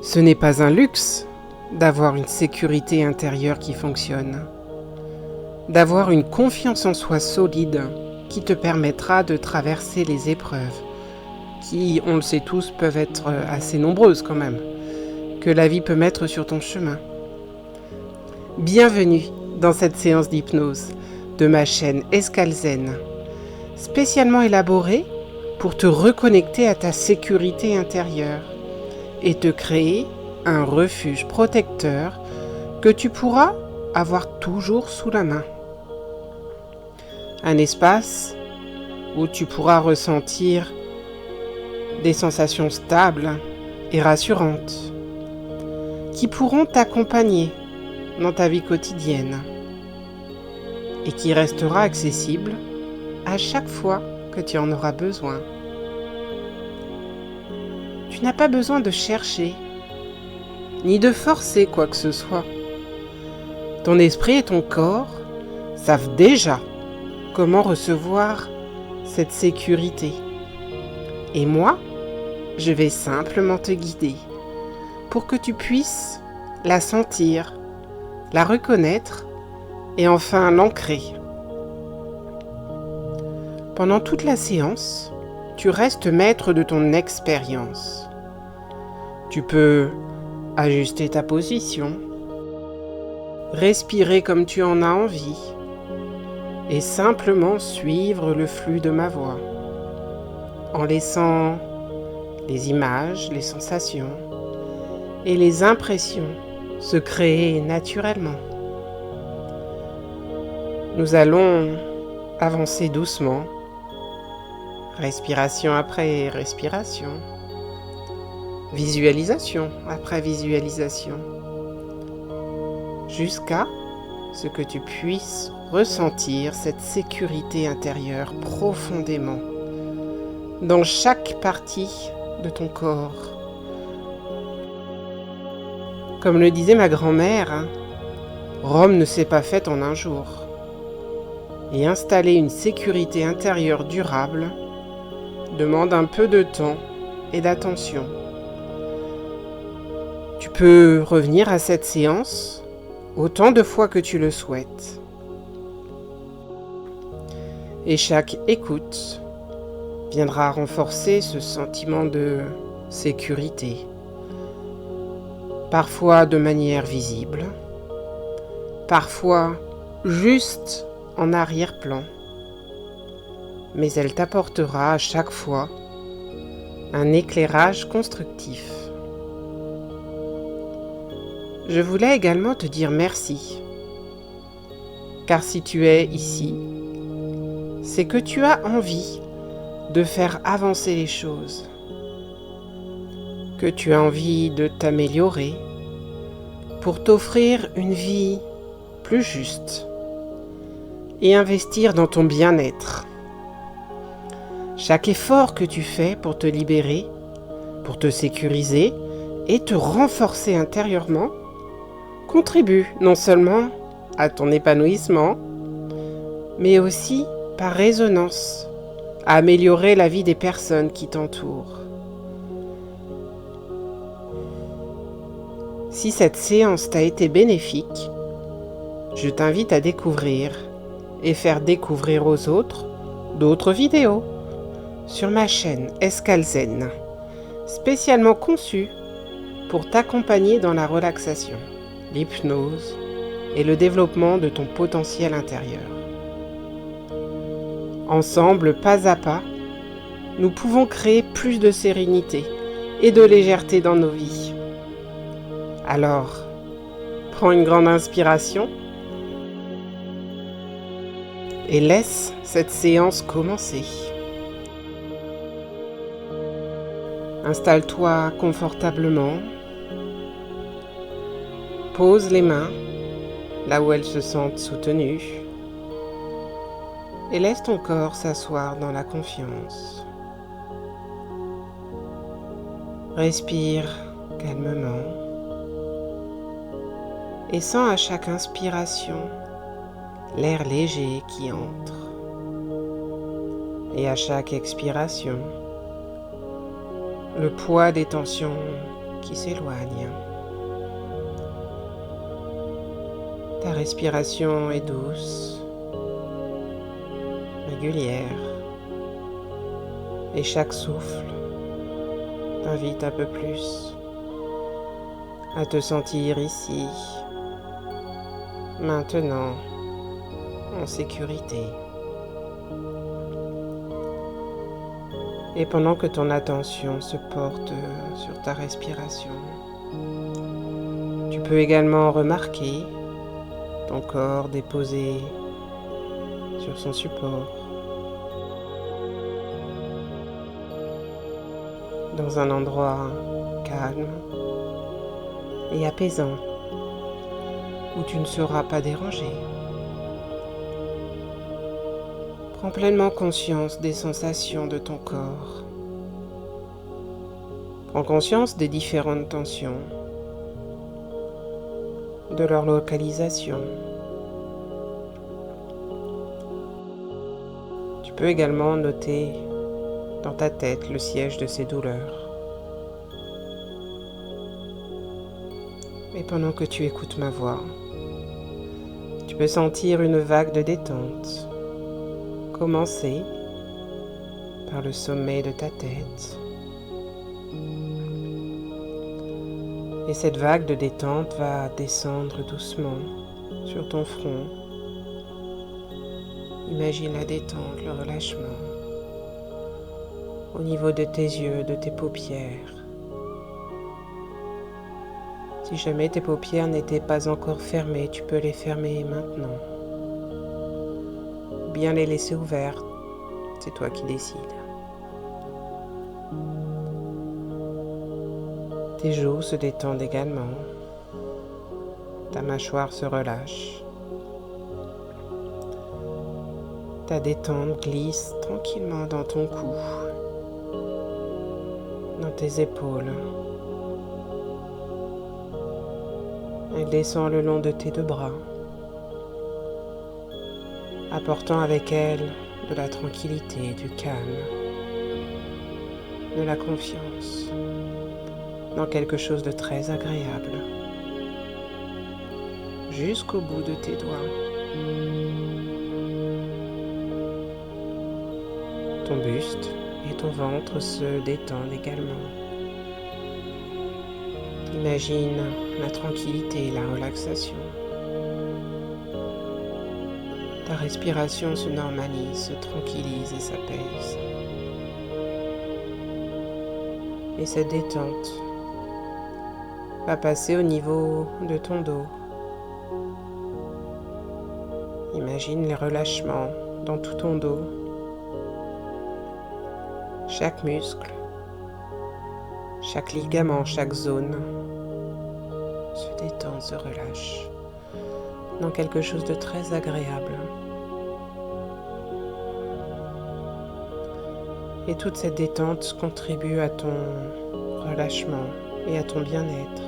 Ce n'est pas un luxe d'avoir une sécurité intérieure qui fonctionne, d'avoir une confiance en soi solide qui te permettra de traverser les épreuves, qui, on le sait tous, peuvent être assez nombreuses quand même, que la vie peut mettre sur ton chemin. Bienvenue dans cette séance d'hypnose de ma chaîne Escale Zen, spécialement élaborée pour te reconnecter à ta sécurité intérieure et te créer un refuge protecteur que tu pourras avoir toujours sous la main. Un espace où tu pourras ressentir des sensations stables et rassurantes qui pourront t'accompagner dans ta vie quotidienne et qui restera accessible à chaque fois que tu en auras besoin. Tu n'as pas besoin de chercher, ni de forcer quoi que ce soit. Ton esprit et ton corps savent déjà comment recevoir cette sécurité. Et moi, je vais simplement te guider pour que tu puisses la sentir, la reconnaître et enfin l'ancrer. Pendant toute la séance, tu restes maître de ton expérience. Tu peux ajuster ta position, respirer comme tu en as envie et simplement suivre le flux de ma voix en laissant les images, les sensations et les impressions se créer naturellement. Nous allons avancer doucement, respiration après respiration, visualisation après visualisation, jusqu'à ce que tu puisses ressentir cette sécurité intérieure profondément dans chaque partie de ton corps. Comme le disait ma grand-mère, Rome ne s'est pas faite en un jour. Et installer une sécurité intérieure durable demande un peu de temps et d'attention. Tu peux revenir à cette séance autant de fois que tu le souhaites. Et chaque écoute viendra renforcer ce sentiment de sécurité, parfois de manière visible, parfois juste en arrière-plan, mais elle t'apportera à chaque fois un éclairage constructif. Je voulais également te dire merci, car si tu es ici, c'est que tu as envie de faire avancer les choses, que tu as envie de t'améliorer pour t'offrir une vie plus juste et investir dans ton bien-être. Chaque effort que tu fais pour te libérer, pour te sécuriser et te renforcer intérieurement contribue non seulement à ton épanouissement, mais aussi par résonance à améliorer la vie des personnes qui t'entourent. Si cette séance t'a été bénéfique, je t'invite à découvrir et faire découvrir aux autres d'autres vidéos sur ma chaîne Escale Zen, spécialement conçue pour t'accompagner dans la relaxation, l'hypnose et le développement de ton potentiel intérieur. Ensemble, pas à pas, nous pouvons créer plus de sérénité et de légèreté dans nos vies. Alors, prends une grande inspiration et laisse cette séance commencer. Installe-toi confortablement. Pose les mains là où elles se sentent soutenues et laisse ton corps s'asseoir dans la confiance. Respire calmement et sens à chaque inspiration l'air léger qui entre et à chaque expiration le poids des tensions qui s'éloigne. Ta respiration est douce, régulière, et chaque souffle t'invite un peu plus à te sentir ici, maintenant, en sécurité. Et pendant que ton attention se porte sur ta respiration, tu peux également remarquer ton corps déposé sur son support, dans un endroit calme et apaisant, où tu ne seras pas dérangé. Prends pleinement conscience des sensations de ton corps. Prends conscience des différentes tensions, de leur localisation. Tu peux également noter dans ta tête le siège de ces douleurs. Et pendant que tu écoutes ma voix, tu peux sentir une vague de détente commencer par le sommet de ta tête. Et cette vague de détente va descendre doucement sur ton front. Imagine la détente, le relâchement au niveau de tes yeux, de tes paupières. Si jamais tes paupières n'étaient pas encore fermées, tu peux les fermer maintenant. Ou bien les laisser ouvertes, c'est toi qui décides. Tes joues se détendent également. Ta mâchoire se relâche. Ta détente glisse tranquillement dans ton cou, dans tes épaules. Elle descend le long de tes deux bras, apportant avec elle de la tranquillité, du calme, de la confiance, dans quelque chose de très agréable, jusqu'au bout de tes doigts. Ton buste et ton ventre se détendent également. Imagine la tranquillité et la relaxation. Ta respiration se normalise, se tranquillise et s'apaise. Et cette détente va passer au niveau de ton dos. Imagine les relâchements dans tout ton dos. Chaque muscle, chaque ligament, chaque zone se détend, se relâche dans quelque chose de très agréable. Et toute cette détente contribue à ton relâchement et à ton bien-être.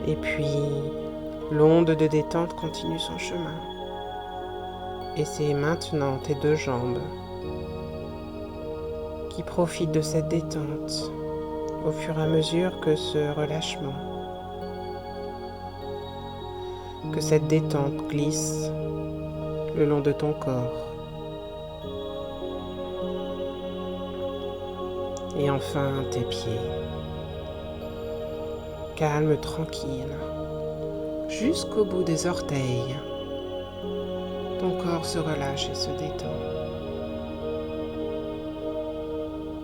Et puis, l'onde de détente continue son chemin. Et c'est maintenant tes deux jambes qui profitent de cette détente au fur et à mesure que ce relâchement, que cette détente glisse le long de ton corps. Et enfin tes pieds, calmes, tranquilles, jusqu'au bout des orteils. Ton corps se relâche et se détend.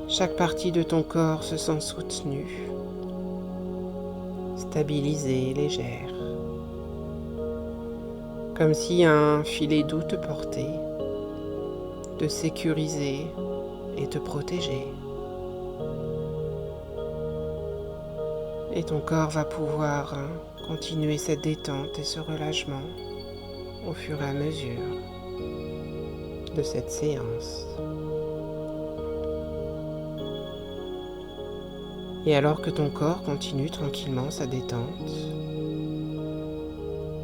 Chaque partie de ton corps se sent soutenue, stabilisée, légère. Comme si un filet doux te portait, te sécurisait et te protégeait. Et ton corps va pouvoir continuer cette détente et ce relâchement au fur et à mesure de cette séance. Et alors que ton corps continue tranquillement sa détente,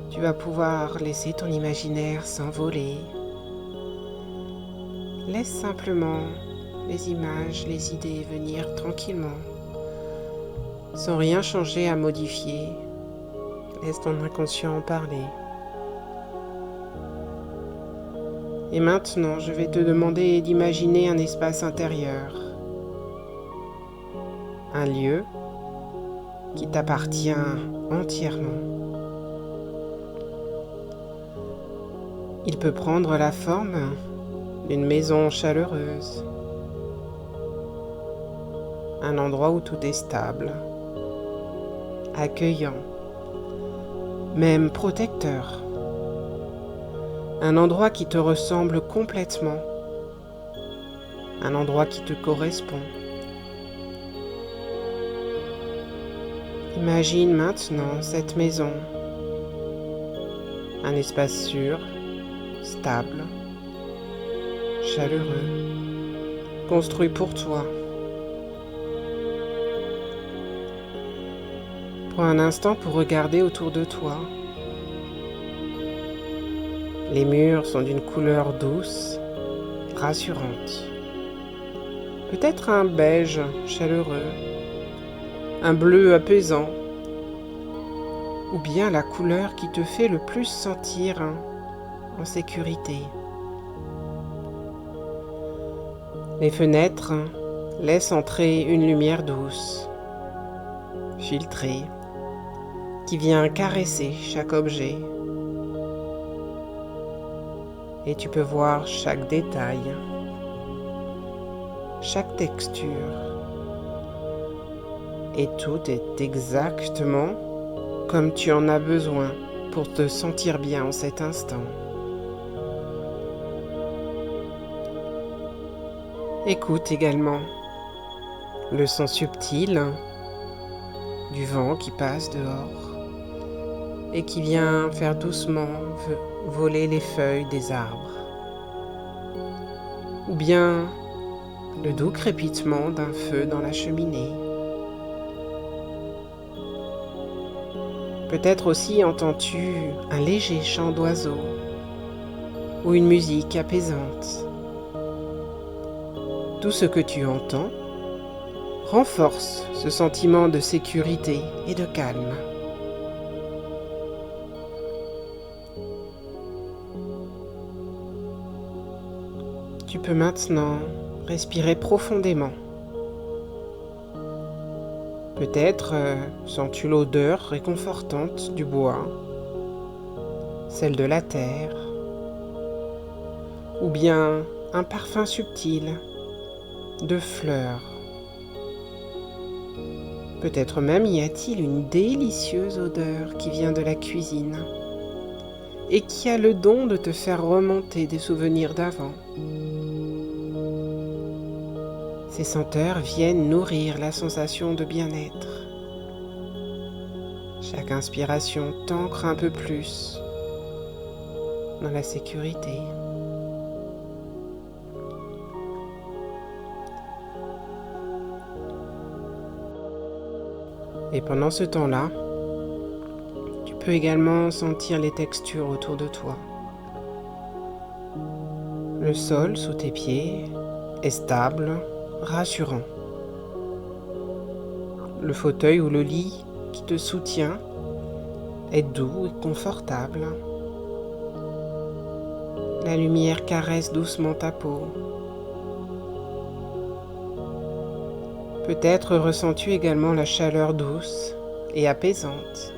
tu vas pouvoir laisser ton imaginaire s'envoler. Laisse simplement les images, les idées venir tranquillement, sans rien changer à modifier. Laisse ton inconscient en parler. Et maintenant, je vais te demander d'imaginer un espace intérieur, un lieu qui t'appartient entièrement. Il peut prendre la forme d'une maison chaleureuse, un endroit où tout est stable, accueillant, même protecteur. Un endroit qui te ressemble complètement, un endroit qui te correspond. Imagine maintenant cette maison, un espace sûr, stable, chaleureux, construit pour toi. Prends un instant pour regarder autour de toi. Les murs sont d'une couleur douce, rassurante. Peut-être un beige chaleureux, un bleu apaisant, ou bien la couleur qui te fait le plus sentir en sécurité. Les fenêtres laissent entrer une lumière douce, filtrée, qui vient caresser chaque objet. Et tu peux voir chaque détail, chaque texture. Et tout est exactement comme tu en as besoin pour te sentir bien en cet instant. Écoute également le son subtil du vent qui passe dehors et qui vient faire doucement voler les feuilles des arbres, ou bien le doux crépitement d'un feu dans la cheminée. Peut-être aussi entends-tu un léger chant d'oiseau ou une musique apaisante. Tout ce que tu entends renforce ce sentiment de sécurité et de calme. Tu peux maintenant respirer profondément. Peut-être sens-tu l'odeur réconfortante du bois, celle de la terre, ou bien un parfum subtil de fleurs. Peut-être même y a-t-il une délicieuse odeur qui vient de la cuisine et qui a le don de te faire remonter des souvenirs d'avant. Ces senteurs viennent nourrir la sensation de bien-être. Chaque inspiration t'ancre un peu plus dans la sécurité. Et pendant ce temps-là, tu peux également sentir les textures autour de toi. Le sol sous tes pieds est stable, rassurant. Le fauteuil ou le lit qui te soutient est doux et confortable. La lumière caresse doucement ta peau. Peut-être ressens-tu également la chaleur douce et apaisante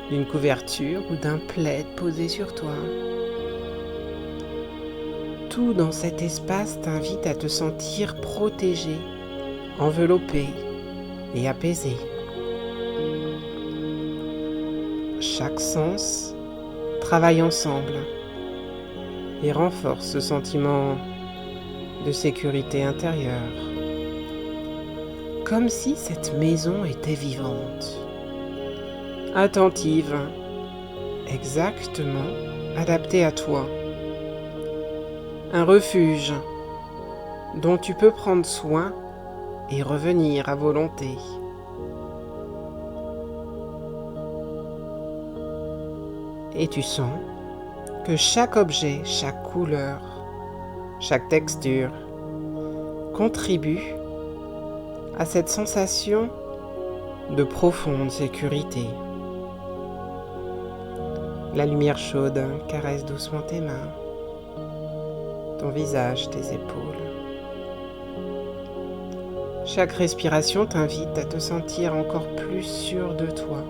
d'une couverture ou d'un plaid posé sur toi. Tout dans cet espace t'invite à te sentir protégé, enveloppé et apaisé. Chaque sens travaille ensemble et renforce ce sentiment de sécurité intérieure. Comme si cette maison était vivante, attentive, exactement adaptée à toi. Un refuge dont tu peux prendre soin et revenir à volonté. Et tu sens que chaque objet, chaque couleur, chaque texture contribue à cette sensation de profonde sécurité. La lumière chaude caresse doucement tes mains, ton visage, tes épaules. Chaque respiration t'invite à te sentir encore plus sûr de toi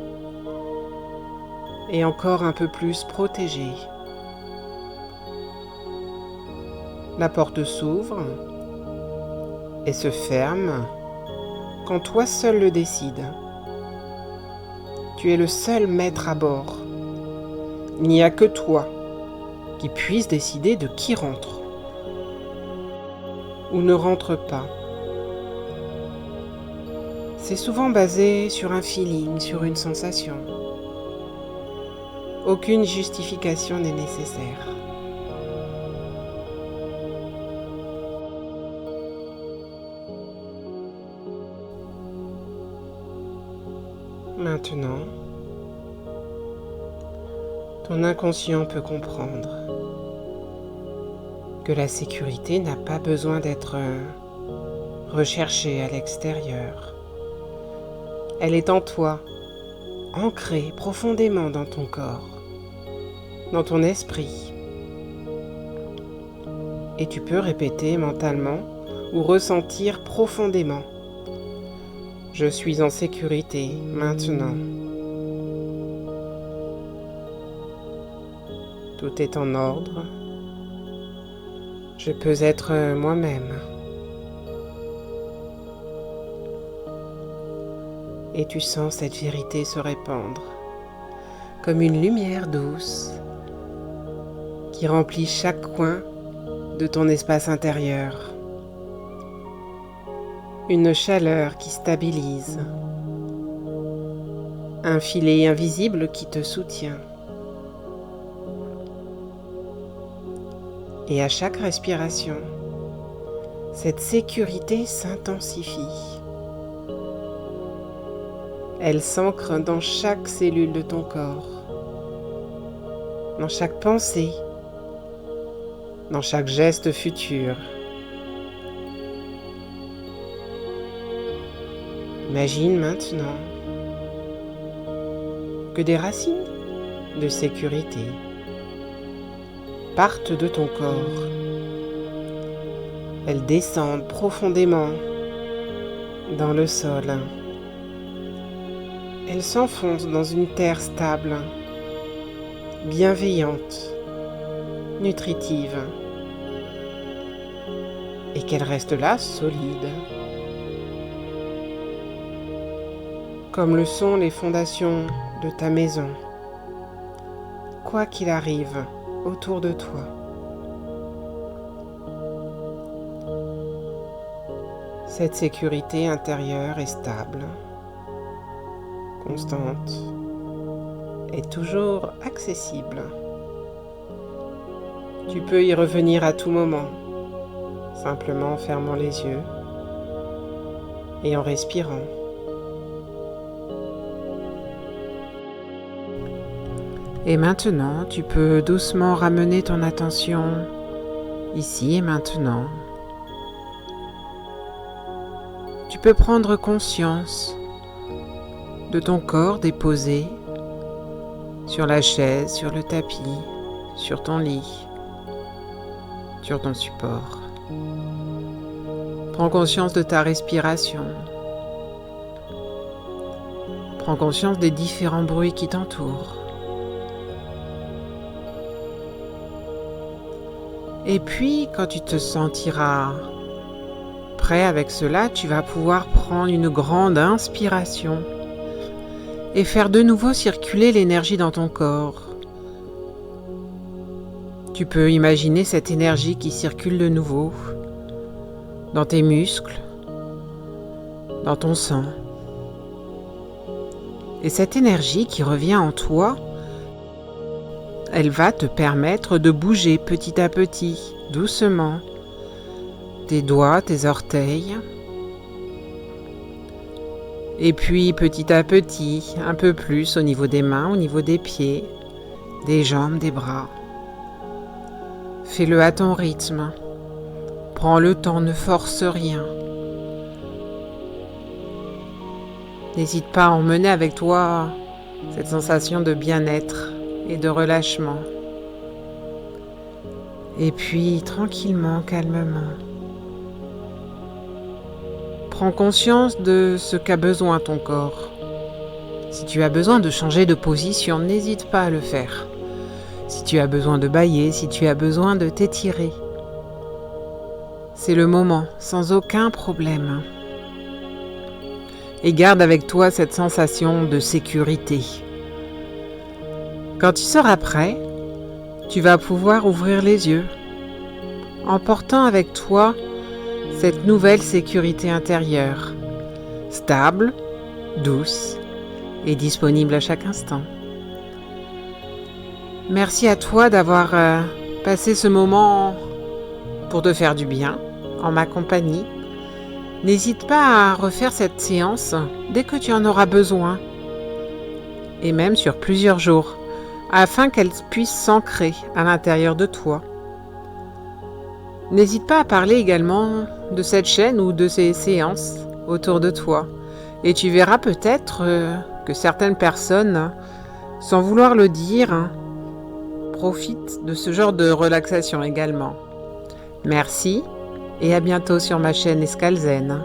et encore un peu plus protégé. La porte s'ouvre et se ferme quand toi seul le décides. Tu es le seul maître à bord. Il n'y a que toi qui puisse décider de qui rentre ou ne rentre pas. C'est souvent basé sur un feeling, sur une sensation. Aucune justification n'est nécessaire. Maintenant, ton inconscient peut comprendre que la sécurité n'a pas besoin d'être recherchée à l'extérieur. Elle est en toi, ancrée profondément dans ton corps, dans ton esprit. Et tu peux répéter mentalement ou ressentir profondément. Je suis en sécurité maintenant. Tout est en ordre. Je peux être moi-même. Et tu sens cette vérité se répandre comme une lumière douce qui remplit chaque coin de ton espace intérieur. Une chaleur qui stabilise, un filet invisible qui te soutient. Et à chaque respiration, cette sécurité s'intensifie. Elle s'ancre dans chaque cellule de ton corps, dans chaque pensée, dans chaque geste futur. Imagine maintenant que des racines de sécurité partent de ton corps. Elles descendent profondément dans le sol. Elles s'enfoncent dans une terre stable, bienveillante, nutritive, et qu'elle reste là solide. Comme le sont les fondations de ta maison, quoi qu'il arrive autour de toi. Cette sécurité intérieure est stable, constante et toujours accessible. Tu peux y revenir à tout moment, simplement en fermant les yeux et en respirant. Et maintenant, tu peux doucement ramener ton attention ici et maintenant. Tu peux prendre conscience de ton corps déposé sur la chaise, sur le tapis, sur ton lit, sur ton support. Prends conscience de ta respiration. Prends conscience des différents bruits qui t'entourent. Et puis, quand tu te sentiras prêt avec cela, tu vas pouvoir prendre une grande inspiration et faire de nouveau circuler l'énergie dans ton corps. Tu peux imaginer cette énergie qui circule de nouveau dans tes muscles, dans ton sang. Et cette énergie qui revient en toi, elle va te permettre de bouger petit à petit, doucement, tes doigts, tes orteils. Et puis petit à petit, un peu plus au niveau des mains, au niveau des pieds, des jambes, des bras. Fais-le à ton rythme. Prends le temps, ne force rien. N'hésite pas à emmener avec toi cette sensation de bien-être et de relâchement. Et puis, tranquillement, calmement, prends conscience de ce qu'a besoin ton corps. Si tu as besoin de changer de position, n'hésite pas à le faire. Si tu as besoin de bâiller, si tu as besoin de t'étirer, c'est le moment, sans aucun problème. Et garde avec toi cette sensation de sécurité. Quand tu seras prêt, tu vas pouvoir ouvrir les yeux, en portant avec toi cette nouvelle sécurité intérieure, stable, douce et disponible à chaque instant. Merci à toi d'avoir passé ce moment pour te faire du bien, en ma compagnie. N'hésite pas à refaire cette séance dès que tu en auras besoin, et même sur plusieurs jours, afin qu'elle puisse s'ancrer à l'intérieur de toi. N'hésite pas à parler également de cette chaîne ou de ces séances autour de toi, et tu verras peut-être que certaines personnes, sans vouloir le dire, profitent de ce genre de relaxation également. Merci et à bientôt sur ma chaîne Escale Zen.